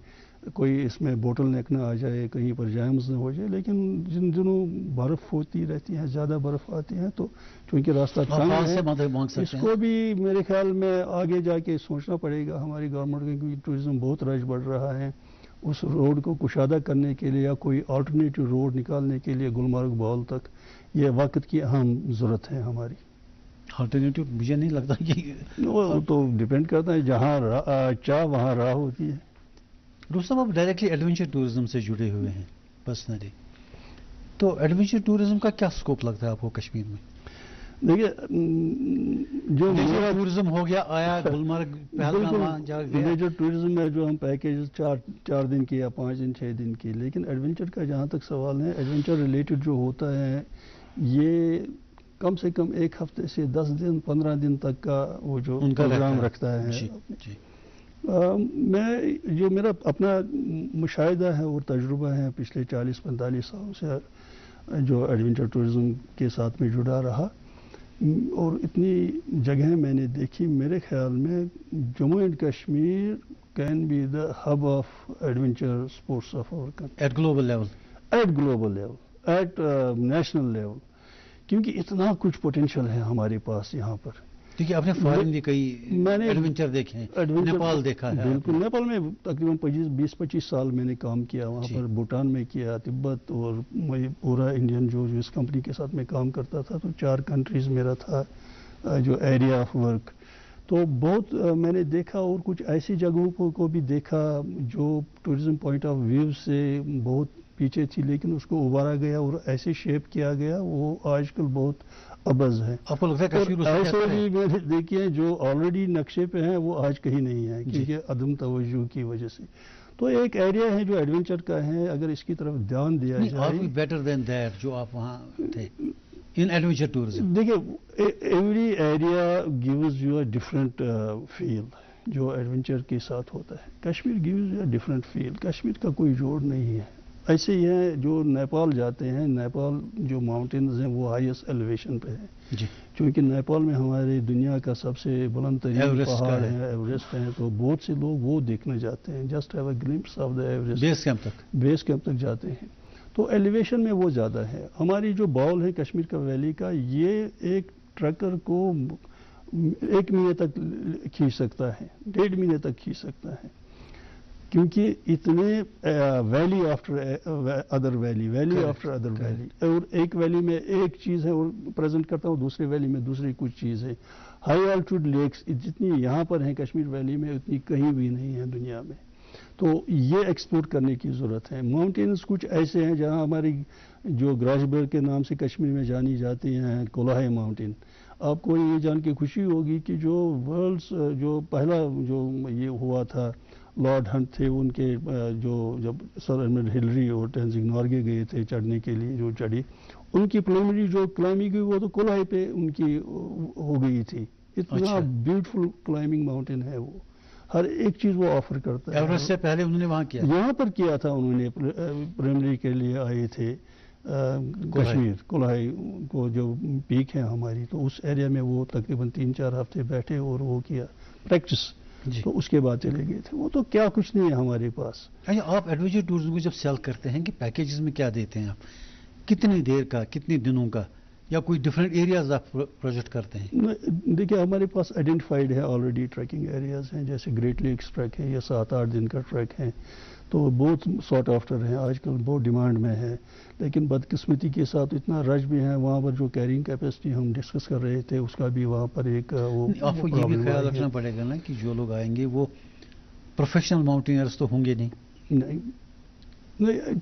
کوئی اس میں بوٹل نیک نہ آ جائے، کہیں پر جیمز نہ ہو جائے. لیکن جن دنوں برف ہوتی رہتی ہے، زیادہ برف آتی ہے، تو چونکہ راستہ تنگ ہے، اس کو بھی میرے خیال میں آگے جا کے سوچنا پڑے گا ہماری گورنمنٹ کو، کیونکہ ٹورزم بہت رش بڑھ رہا ہے. اس روڈ کو کشادہ کرنے کے لیے یا کوئی آلٹرنیٹو روڈ نکالنے کے لیے گلمرگ بال تک یہ وقت کی اہم ضرورت ہے ہماری. آلٹرنیٹو مجھے نہیں لگتا کہ وہ تو ڈیپینڈ کرتا ہے، جہاں چاہ وہاں راہ ہوتی ہے. رستم آپ ڈائریکٹلی ایڈونچر ٹورزم سے جڑے ہوئے ہیں پرسنلی، تو ایڈونچر ٹورزم کا کیا اسکوپ لگتا ہے آپ کو کشمیر میں؟ دیکھیے جو ٹورزم ہو گیا، آیا گلمرگ میجر ٹورزم ہے جو ہم پیکیج 4 دن کی یا 5 دن 6 دن کی، لیکن ایڈونچر کا جہاں تک سوال ہے، ایڈونچر ریلیٹڈ جو ہوتا ہے یہ کم سے کم 1 ہفتے سے 10 دن 15 دن تک کا وہ جو پروگرام رکھتا ہے. میں جو میرا اپنا مشاہدہ ہے اور تجربہ ہے پچھلے 40-45 سالوں سے جو ایڈونچر ٹورزم کے ساتھ میں جڑا رہا، اور اتنی جگہیں میں نے دیکھی، میرے خیال میں Jammu and Kashmir can be the hub of adventure sports of our country at global level, at national level, کیونکہ اتنا کچھ پوٹینشیل ہے ہمارے پاس یہاں پر. کیونکہ آپ نے فارن بھی کئی ایڈونچر دیکے ہیں، نیپال دیکھا ہے. بالکل، نیپال میں تقریباً 20-25 سال میں نے کام کیا وہاں پر، بھوٹان میں کیا، تبت، اور پورا انڈین جو اس کمپنی کے ساتھ میں کام کرتا تھا تو 4 کنٹریز میرا تھا جو ایریا آف ورک. تو بہت میں نے دیکھا، اور کچھ ایسی جگہوں کو بھی دیکھا جو ٹورزم پوائنٹ آف ویو سے بہت پیچھے تھی، لیکن اس کو ابھارا گیا اور ایسے شیپ کیا گیا وہ آج کل بہت ابز ہے. آپ کو لگتا ہے کشمیر ایسے بھی میں نے دیکھے جو آلریڈی نقشے پہ ہیں وہ آج کہیں نہیں ہے کیونکہ عدم توجہ کی وجہ سے. تو ایک ایریا ہے جو ایڈونچر کا ہے، اگر اس کی طرف دھیان دیا جائے. بیٹر دین دیٹ جو آپ وہاں تھے ان ایڈونچر ٹورزم. دیکھیے every area gives you a different feel جو ایڈونچر کے ساتھ ہوتا ہے. Kashmir gives you a different feel, Kashmir کا کوئی جوڑ نہیں ہے. ایسے ہی ہیں جو نیپال جاتے ہیں، نیپال جو ماؤنٹینز ہیں وہ ہائیسٹ ایلیویشن پہ ہیں، چونکہ نیپال میں ہمارے دنیا کا سب سے بلند ترین پہاڑ ہے، ایوریسٹ ہیں، تو بہت سے لوگ وہ دیکھنے جاتے ہیں، just have a glimpse of the Everest. Base camp تک جاتے ہیں. تو ایلیویشن میں وہ زیادہ ہے. ہماری جو باؤل ہے کشمیر کا ویلی کا، یہ ایک ٹرکر کو 1 مہینے تک کھینچ سکتا ہے، 1.5 مہینے تک کھینچ سکتا ہے، کیونکہ اتنے valley after other valley, valley after other valley, اور ایک ویلی میں ایک چیز ہے اور پریزنٹ کرتا ہوں، دوسرے ویلی میں دوسری کچھ چیز ہے. ہائی آلٹیٹیوڈ لیکس جتنی یہاں پر ہیں کشمیر ویلی میں اتنی کہیں بھی نہیں ہے دنیا میں. تو یہ ایکسپورٹ کرنے کی ضرورت ہے. ماؤنٹینز کچھ ایسے ہیں جہاں ہماری جو گراشبرگ کے نام سے کشمیر میں جانی جاتی ہیں، کولاہے ماؤنٹین. آپ کو یہ جان کے خوشی ہوگی کہ جو ورلڈس جو پہلا جو یہ ہوا تھا، لارڈ ہنٹ تھے، ان کے جو جب سر ایڈمنڈ ہلری اور ٹینزنگ نارگے گئے تھے چڑھنے کے لیے، جو چڑھی ان کی پریلیمنری جو کلائمبنگ ہوئی وہ تو کولاہے پہ ان کی ہو گئی تھی. اتنا بیوٹیفل کلائمبنگ ماؤنٹین ہے وہ، ہر ایک چیز وہ آفر کرتا ہے. ایوریسٹ سے پہلے انہوں نے وہاں کیا، یہاں پر کیا تھا انہوں نے، پریلیمنری کے لیے آئے تھے کشمیر، کولاہے کو جو پیک ہے ہماری، تو اس ایریا میں وہ تقریباً 3-4 ہفتے بیٹھے اور وہ کیا پریکٹس. تو اس کے بعد چلے گئے تھے. وہ تو کیا کچھ نہیں ہے ہمارے پاس. آپ ایڈونچر ٹورزم کو جب سیل کرتے ہیں کہ پیکیجز میں کیا دیتے ہیں آپ، کتنی دیر کا، کتنے دنوں کا، یا کوئی ڈفرینٹ ایریاز آپ پروجیکٹ کرتے ہیں؟ دیکھیے ہمارے پاس آئیڈینٹیفائڈ ہے آلریڈی ٹریکنگ ایریاز ہیں، جیسے گریٹ لیکس ٹریک ہے، یہ 7-8 دن کا ٹریک ہے، تو بہت ساٹ آفٹر ہیں، آج کل بہت ڈیمانڈ میں ہے. لیکن بدقسمتی کے ساتھ اتنا رش بھی ہے وہاں پر. جو کیرنگ کیپیسٹی ہم ڈسکس کر رہے تھے اس کا بھی وہاں پر ایک وہ آپ کو یہ بھی خیال رکھنا پڑے گا نا کہ جو لوگ آئیں گے وہ پروفیشنل ماؤنٹینئرز تو ہوں گے نہیں.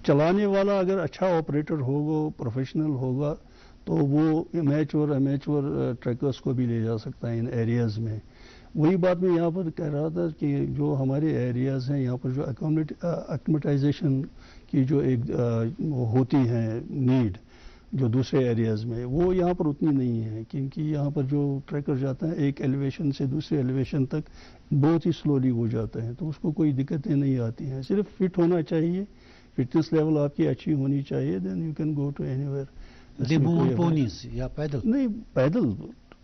چلانے والا اگر اچھا آپریٹر ہوگا، پروفیشنل ہوگا، تو وہ میچور ٹریکرز کو بھی لے جا سکتا ہے ان ایریاز میں. وہی بات میں یہاں پر کہہ رہا تھا کہ جو ہمارے ایریاز ہیں یہاں پر جو ایکلیمیٹائزیشن کی جو ایک ہوتی ہے نیڈ جو دوسرے ایریاز میں وہ یہاں پر اتنی نہیں ہے, کیونکہ یہاں پر جو ٹریکر جاتا ہے ایک ایلیویشن سے دوسرے ایلیویشن تک بہت ہی سلولی وہ جاتا ہے, تو اس کو کوئی دقتیں نہیں آتی ہیں. صرف فٹ ہونا چاہیے, فٹنس لیول آپ کی اچھی ہونی چاہیے, then you can go to anywhere. Ponies یا پیدل؟ نہیں, پیدل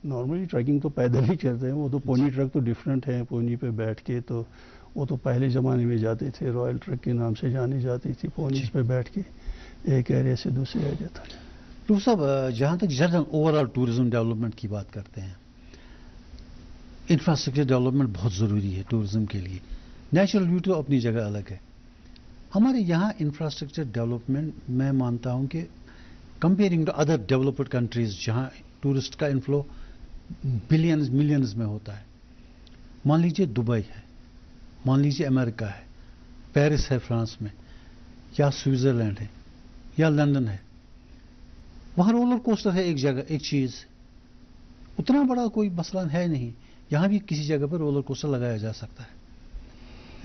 نارملی ٹریکنگ تو پیدل ہی چلتے ہیں. وہ تو پونی ٹرک تو ڈفرینٹ ہے. پونی پہ بیٹھ کے تو وہ تو پہلے زمانے میں جاتے تھے, رائل ٹرک کے نام سے جانی جاتی تھی. پونیز پہ بیٹھ کے ایک ایریا سے دوسرے ایریا تک. ڈاکٹر صاحب, جہاں تک general over all tourism development کی بات کرتے ہیں, انفراسٹرکچر ڈیولپمنٹ بہت ضروری ہے ٹورزم کے لیے. نیچرل بیوٹی تو اپنی جگہ الگ ہے. ہمارے یہاں انفراسٹرکچر ڈیولپمنٹ میں مانتا ہوں کہ comparing to other developed countries جہاں ٹورسٹ کا انفلو بلینز ملینز میں ہوتا ہے, مان لیجیے دبئی ہے, مان لیجیے امریکہ ہے, پیرس ہے فرانس میں, یا سوئٹزرلینڈ ہے, یا لندن ہے, وہاں رولر کوسٹر ہے ایک جگہ ایک چیز, اتنا بڑا کوئی مسئلہ ہے نہیں. یہاں بھی کسی جگہ پر رولر کوسٹر لگایا جا سکتا ہے,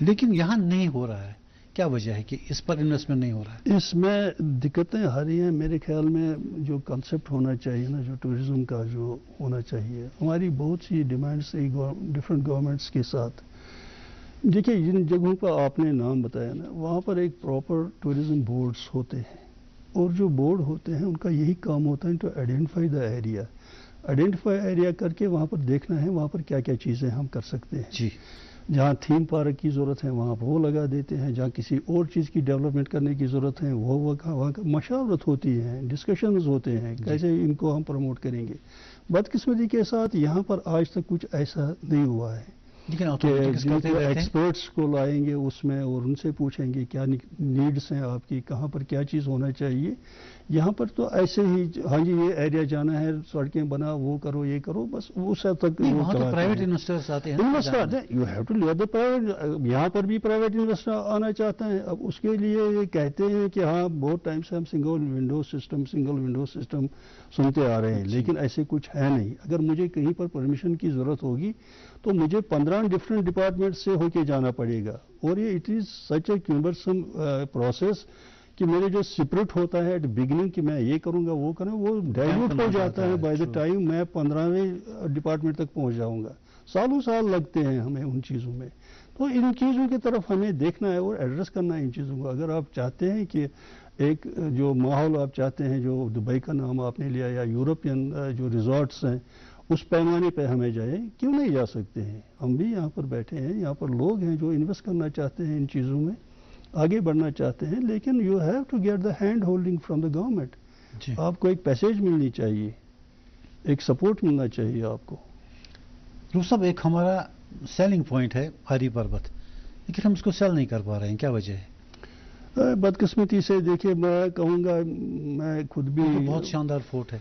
لیکن یہاں نہیں ہو رہا ہے. کیا وجہ ہے کہ اس پر انویسٹمنٹ نہیں ہو رہا ہے؟ اس میں دقتیں آ رہی ہیں. میرے خیال میں جو کنسیپٹ ہونا چاہیے نا, جو ٹورزم کا جو ہونا چاہیے, ہماری بہت سی ڈیمانڈس ڈفرینٹ گورنمنٹس کے ساتھ. دیکھیے جن جگہوں پر آپ نے نام بتایا نا, وہاں پر ایک پراپر ٹورزم بورڈز ہوتے ہیں, اور جو بورڈ ہوتے ہیں ان کا یہی کام ہوتا ہے to identify the area. Identify area کر کے وہاں پر دیکھنا ہے وہاں پر کیا کیا چیزیں ہم کر سکتے ہیں. جی, جہاں تھیم پارک کی ضرورت ہے وہاں وہ لگا دیتے ہیں, جہاں کسی اور چیز کی ڈیولپمنٹ کرنے کی ضرورت ہے وہ وہاں مشاورت ہوتی ہے, ڈسکشنز ہوتے ہیں کیسے ان کو ہم پروموٹ کریں گے. بدقسمتی کے ساتھ یہاں پر آج تک کچھ ایسا نہیں ہوا ہے کہ ایکسپرٹس کو لائیں گے اس میں اور ان سے پوچھیں گے کیا نیڈس ہیں آپ کی, کہاں پر کیا چیز ہونا چاہیے. یہاں پر تو ایسے ہی ہاں جی یہ ایریا جانا ہے, سڑکیں بنا, وہ کرو یہ کرو, بس اس حد تک. پرائیویٹ انویسٹرز آتے ہیں, you have to leave the private. یہاں پر بھی پرائیویٹ انویسٹر آنا چاہتے ہیں. اب اس کے لیے یہ کہتے ہیں کہ ہاں بہت ٹائم سے ہم سنگل ونڈو سسٹم سنتے آ رہے ہیں, لیکن ایسے کچھ ہے نہیں. اگر مجھے کہیں پر پرمیشن کی ضرورت ہوگی تو مجھے 15 ڈفرینٹ ڈپارٹمنٹ سے ہو کے جانا پڑے گا, اور یہ it is such a کیومبرسم process کہ میرے جو اسپرٹ ہوتا ہے ایٹ بگننگ کہ میں یہ کروں گا وہ کروں, وہ ڈائلیوٹ ہو جاتا ہے بائی دا ٹائم میں 15ویں ڈپارٹمنٹ تک پہنچ جاؤں گا. سالوں سال لگتے ہیں ہمیں ان چیزوں میں. تو ان چیزوں کی طرف ہمیں دیکھنا ہے اور ایڈریس کرنا ہے ان چیزوں کو. اگر آپ چاہتے ہیں کہ ایک جو ماحول آپ چاہتے ہیں, جو دبئی کا نام آپ نے لیا, یا یورپین جو ریزورٹس ہیں, اس پیمانے پہ ہمیں جائے, کیوں نہیں جا سکتے ہیں. ہم بھی یہاں پر بیٹھے ہیں, یہاں پر لوگ ہیں جو انویسٹ کرنا چاہتے ہیں ان چیزوں میں, آگے بڑھنا چاہتے ہیں, لیکن you have to get the hand holding from the government. آپ کو ایک پیسیج ملنی چاہیے, ایک سپورٹ ملنا چاہیے آپ کو. صاحب ایک ہمارا سیلنگ پوائنٹ ہے ہری پربت, لیکن ہم اس کو سیل نہیں کر پا رہے ہیں, کیا وجہ ہے؟ بدقسمتی سے دیکھیے میں کہوں گا, میں خود بھی بہت شاندار فورٹ ہے.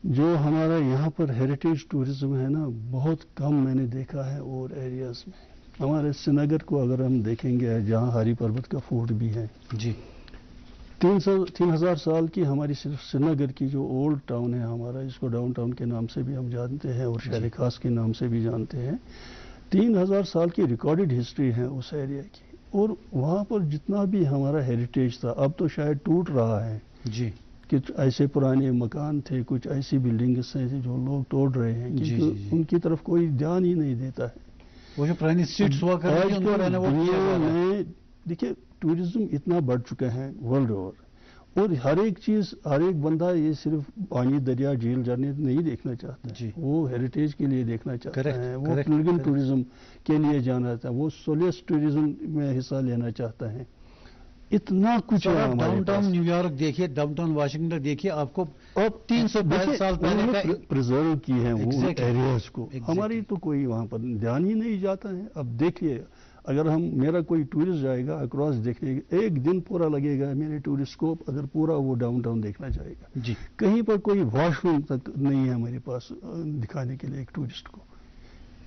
جو ہمارا یہاں پر ہیریٹیج ٹورزم ہے نا, بہت کم میں نے دیکھا ہے اور ایریاز میں. ہمارے سری نگر کو اگر ہم دیکھیں گے, جہاں ہری پربت کا فورٹ بھی ہے, جی 3000 سال کی ہماری صرف سری نگر کی جو اولڈ ٹاؤن ہے ہمارا, اس کو ڈاؤن ٹاؤن کے نام سے بھی ہم جانتے ہیں اور شہر خاص کے نام سے بھی جانتے ہیں, 3000 سال کی ریکارڈڈ ہسٹری ہے اس ایریا کی. اور وہاں پر جتنا بھی ہمارا ہیریٹیج تھا اب تو شاید ٹوٹ رہا ہے. جی, کچھ ایسے پرانے مکان تھے, کچھ ایسی بلڈنگز ہیں جو لوگ توڑ رہے ہیں, کیونکہ ان کی طرف کوئی دھیان ہی نہیں دیتا ہے. وہ جو پرانی اسٹریٹس ہوا کرتی ہیں ان کو رینوویٹ کیا جا رہا ہے. دیکھیے ٹورزم اتنا بڑھ چکا ہے ورلڈ اوور, اور ہر ایک چیز, ہر ایک بندہ یہ صرف پانی, دریا, جھیل, جھرنے نہیں دیکھنا چاہتا ہے. وہ ہیریٹیج کے لیے دیکھنا چاہتا ہے, وہ پلگرم ٹورزم کے لیے جانا چاہتا ہے, وہ سولیس ٹورزم میں حصہ لینا چاہتا ہے. اتنا کچھ ہے. ڈاؤن ٹاؤن نیو یارک دیکھیے, ڈاؤن ٹاؤن واشنگٹن دیکھیے, آپ کو 300 سال پہلے پرزرو کی ہے وہ ایریاز کو. ہماری تو کوئی وہاں پر دھیان ہی نہیں جاتا ہے. اب دیکھیے, اگر میرا کوئی ٹورسٹ جائے گا اکراس دیکھنے, ایک دن پورا لگے گا میرے ٹورسٹ کو, اگر پورا وہ ڈاؤن ٹاؤن دیکھنا چاہے گا. جی, کہیں پر کوئی واش روم تک نہیں ہے ہمارے پاس دکھانے کے لیے ایک ٹورسٹ کو.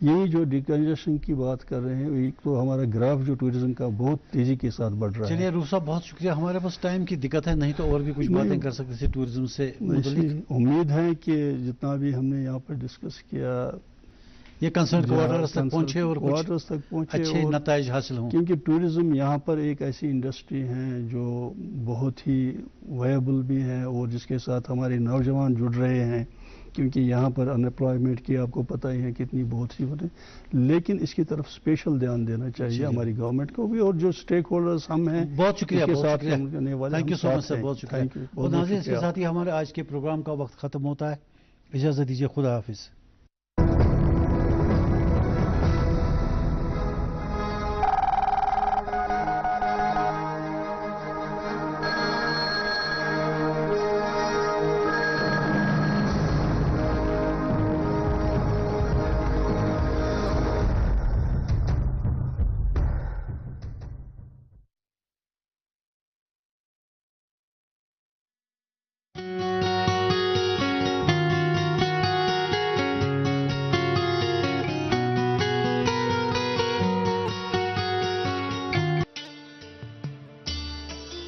یہی جو ڈیکنجیشن کی بات کر رہے ہیں، ایک تو ہمارا گراف جو ٹورزم کا بہت تیزی کے ساتھ بڑھ رہا ہے. چلیے روف صاحب بہت شکریہ. ہمارے پاس ٹائم کی دقت ہے، نہیں تو اور بھی کچھ باتیں کر سکتے تھے ٹورزم سے متعلق. امید ہے کہ جتنا بھی ہم نے یہاں پر ڈسکس کیا یہ کنسرن کوارٹرز تک پہنچے اور کوارٹرز تک پہنچے اچھے نتائج حاصل ہوں. کیونکہ ٹورزم یہاں پر ایک ایسی انڈسٹری ہے جو بہت ہی ویبل بھی ہے اور جس کے ساتھ ہمارے نوجوان جڑ رہے ہیں، کیونکہ یہاں پر ان امپلائمنٹ کی آپ کو پتہ ہی ہے کتنی بہت سی ہوتے ہیں. لیکن اس کی طرف اسپیشل دھیان دینا چاہیے ہماری گورنمنٹ کو بھی، اور جو اسٹیک ہولڈرز ہم ہیں. بہت شکریہ. تھینک یو سو مچ سر، بہت شکریہ. اور ناظرین، اس کے ساتھ ہی ہمارے آج کے پروگرام کا وقت ختم ہوتا ہے. اجازت دیجیے، خدا حافظ.